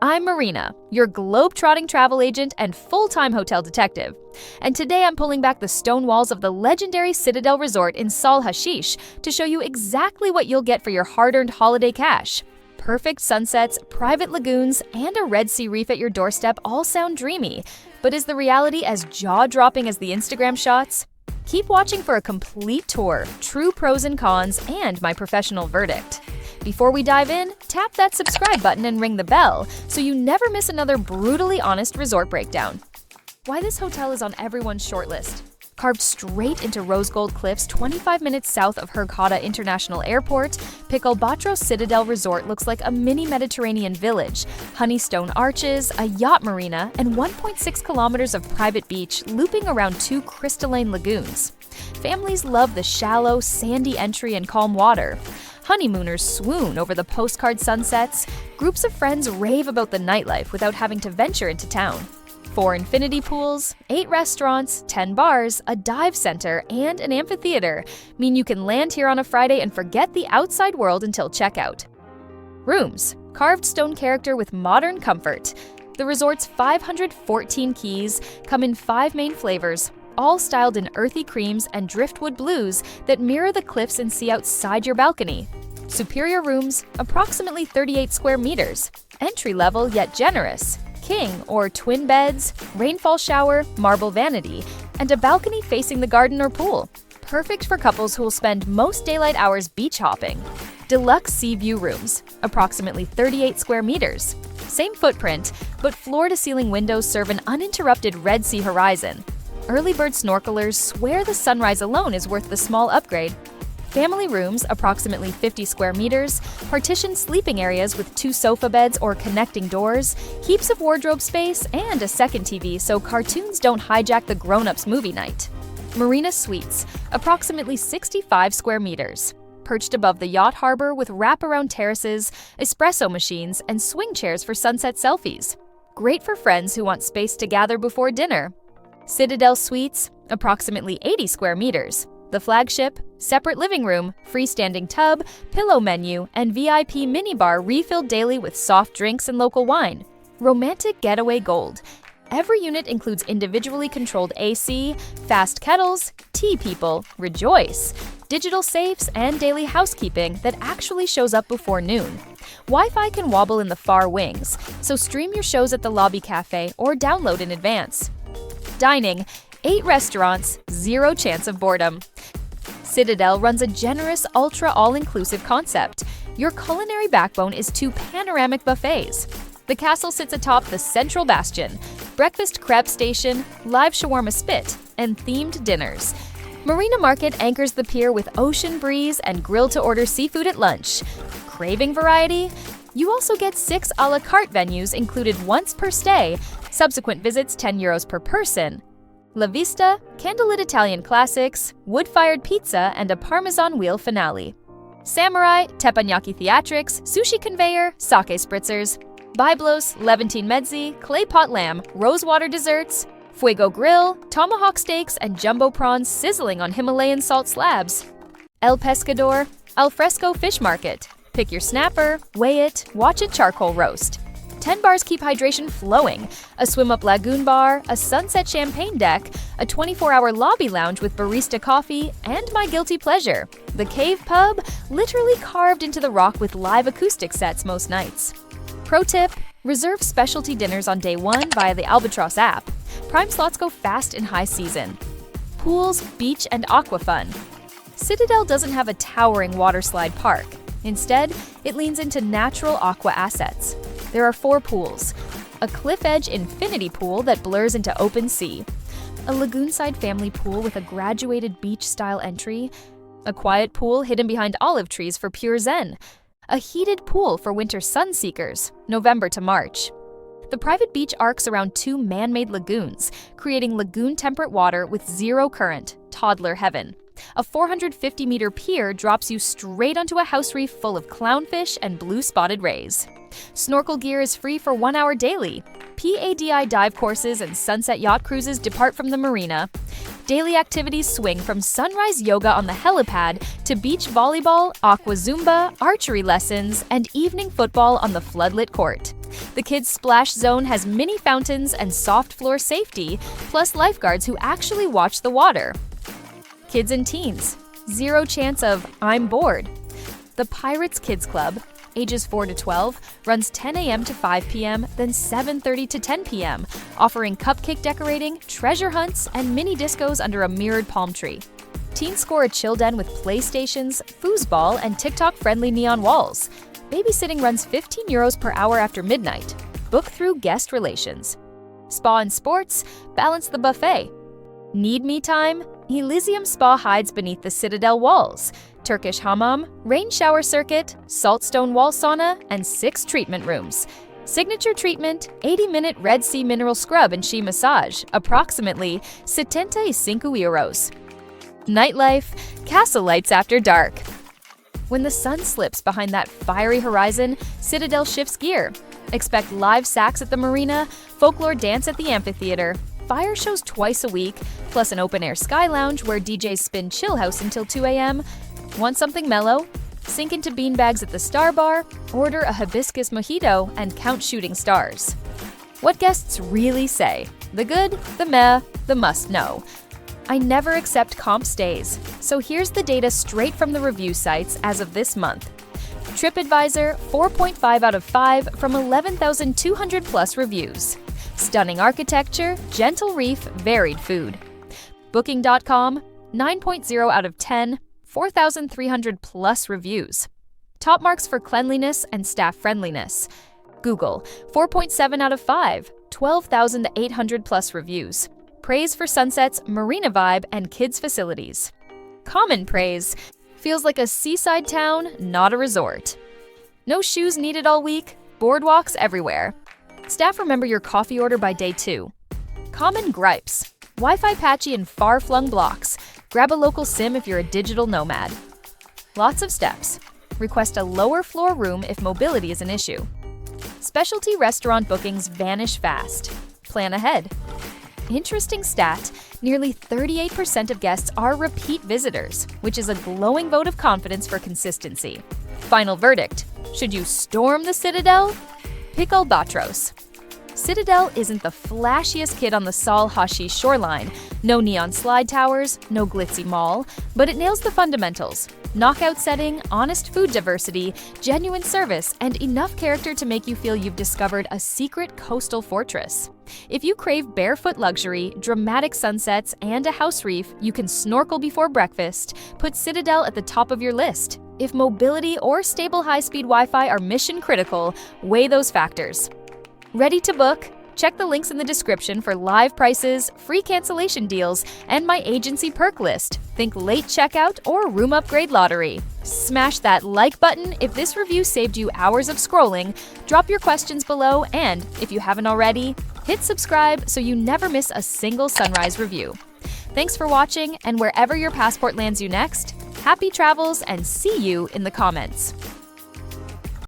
I'm Marina, your globe-trotting travel agent and full-time hotel detective. And today I'm pulling back the stone walls of the legendary Citadel Resort in Sahl Hasheesh to show you exactly what you'll get for your hard-earned holiday cash. Perfect sunsets, private lagoons, and a Red Sea reef at your doorstep all sound dreamy. But is the reality as jaw-dropping as the Instagram shots? Keep watching for a complete tour, true pros and cons, and my professional verdict. Before we dive in, tap that subscribe button and ring the bell so you never miss another brutally honest resort breakdown. Why this hotel is on everyone's shortlist. Carved straight into rose gold cliffs 25 minutes south of Hurghada International Airport, Pickalbatros Citadel Resort looks like a mini Mediterranean village. Honeystone arches, a yacht marina, and 1.6 kilometers of private beach looping around two crystalline lagoons. Families love the shallow, sandy entry and calm water. Honeymooners swoon over the postcard sunsets. Groups of friends rave about the nightlife without having to venture into town. 4 infinity pools, 8 restaurants, 10 bars, a dive center, and an amphitheater mean you can land here on a Friday and forget the outside world until checkout. Rooms, carved stone character with modern comfort. The resort's 514 keys come in 5 main flavors, all styled in earthy creams and driftwood blues that mirror the cliffs and see outside your balcony. Superior rooms, approximately 38 square meters. Entry-level yet generous. King or twin beds, rainfall shower, marble vanity, and a balcony facing the garden or pool. Perfect for couples who will spend most daylight hours beach hopping. Deluxe sea view rooms, approximately 38 square meters. Same footprint, but floor-to-ceiling windows serve an uninterrupted Red Sea horizon. Early bird snorkelers swear the sunrise alone is worth the small upgrade. Family rooms, approximately 50 square meters, partitioned sleeping areas with 2 sofa beds or connecting doors, heaps of wardrobe space, and a second TV so cartoons don't hijack the grown-ups movie night. Marina suites, approximately 65 square meters. Perched above the yacht harbor with wraparound terraces, espresso machines, and swing chairs for sunset selfies. Great for friends who want space to gather before dinner. Citadel Suites, approximately 80 square meters. The flagship, separate living room, freestanding tub, pillow menu, and VIP minibar refilled daily with soft drinks and local wine. Romantic Getaway Gold. Every unit includes individually controlled AC, fast kettles, tea people, rejoice, digital safes, and daily housekeeping that actually shows up before noon. Wi-Fi can wobble in the far wings, so stream your shows at the lobby cafe or download in advance. Dining, 8 restaurants, 0 chance of boredom. Citadel runs a generous, ultra all-inclusive concept. Your culinary backbone is 2 panoramic buffets. The castle sits atop the central bastion, breakfast crepe station, live shawarma spit, and themed dinners. Marina Market anchors the pier with ocean breeze and grill-to-order seafood at lunch. Craving variety? You also get 6 à-la-carte venues included once per stay, subsequent visits €10 per person. La Vista, candlelit Italian classics, wood-fired pizza, and a Parmesan wheel finale. Samurai, teppanyaki theatrics, sushi conveyor, sake spritzers. Byblos, Levantine mezzi, clay pot lamb, rosewater desserts. Fuego grill, tomahawk steaks, and jumbo prawns sizzling on Himalayan salt slabs. El Pescador, alfresco fish market. Pick your snapper, weigh it, watch it charcoal roast. 10 bars keep hydration flowing, a swim-up lagoon bar, a sunset champagne deck, a 24-hour lobby lounge with barista coffee, and my guilty pleasure, the Cave Pub, literally carved into the rock with live acoustic sets most nights. Pro tip, reserve specialty dinners on day 1 via the Albatross app. Prime slots go fast in high season. Pools, beach, and aqua fun. Citadel doesn't have a towering waterslide park. Instead, it leans into natural aqua assets. There are 4 pools. A cliff-edge infinity pool that blurs into open sea. A lagoonside family pool with a graduated beach-style entry. A quiet pool hidden behind olive trees for pure zen. A heated pool for winter sun seekers, November to March. The private beach arcs around 2 man-made lagoons, creating lagoon-temperate water with 0 current, toddler heaven. A 450-meter pier drops you straight onto a house reef full of clownfish and blue-spotted rays. Snorkel gear is free for 1 hour daily. PADI dive courses and sunset yacht cruises depart from the marina. Daily activities swing from sunrise yoga on the helipad to beach volleyball, aqua zumba, archery lessons, and evening football on the floodlit court. The kids' splash zone has mini fountains and soft floor safety, plus lifeguards who actually watch the water. Kids and teens, zero chance of "I'm bored." The Pirates Kids Club, ages 4 to 12, runs 10 a.m. to 5 p.m., then 7:30 to 10 p.m., offering cupcake decorating, treasure hunts, and mini discos under a mirrored palm tree. Teens score a chill den with playstations, foosball, and TikTok-friendly neon walls. Babysitting runs €15 per hour after midnight. Book through guest relations. Spa and sports, balance the buffet. Need me time? Elysium Spa hides beneath the Citadel walls. Turkish hammam, rain shower circuit, saltstone wall sauna, and 6 treatment rooms. Signature treatment, 80-minute Red Sea mineral scrub and She massage, approximately €75. Nightlife, castle lights after dark. When the sun slips behind that fiery horizon, Citadel shifts gear. Expect live sax at the marina, folklore dance at the amphitheater, fire shows twice a week, plus an open-air sky lounge where DJs spin Chill House until 2 a.m. Want something mellow? Sink into beanbags at the Star Bar, order a hibiscus mojito, and count shooting stars. What guests really say: the good, the meh, the must-know. I never accept comp stays, so here's the data straight from the review sites as of this month. TripAdvisor, 4.5 out of 5 from 11,200 plus reviews. Stunning architecture, gentle reef, varied food. Booking.com, 9.0 out of 10, 4,300 plus reviews. Top marks for cleanliness and staff friendliness. Google, 4.7 out of 5, 12,800 plus reviews. Praise for sunsets, marina vibe, and kids' facilities. Common praise. Feels like a seaside town, not a resort. No shoes needed all week, boardwalks everywhere. Staff remember your coffee order by day 2. Common gripes. Wi-Fi patchy in far-flung blocks. Grab a local SIM if you're a digital nomad. Lots of steps. Request a lower floor room if mobility is an issue. Specialty restaurant bookings vanish fast. Plan ahead. Interesting stat, nearly 38% of guests are repeat visitors, which is a glowing vote of confidence for consistency. Final verdict: should you storm the Citadel? Pickalbatros. Citadel isn't the flashiest kid on the Sahl Hasheesh shoreline. No neon slide towers, no glitzy mall, but it nails the fundamentals. Knockout setting, honest food diversity, genuine service, and enough character to make you feel you've discovered a secret coastal fortress. If you crave barefoot luxury, dramatic sunsets, and a house reef you can snorkel before breakfast, put Citadel at the top of your list. If mobility or stable high-speed Wi-Fi are mission critical, weigh those factors. Ready to book? Check the links in the description for live prices, free cancellation deals, and my agency perk list. Think late checkout or room upgrade lottery. Smash that like button if this review saved you hours of scrolling, drop your questions below, and if you haven't already, hit subscribe so you never miss a single sunrise review. Thanks for watching, and wherever your passport lands you next, happy travels and see you in the comments.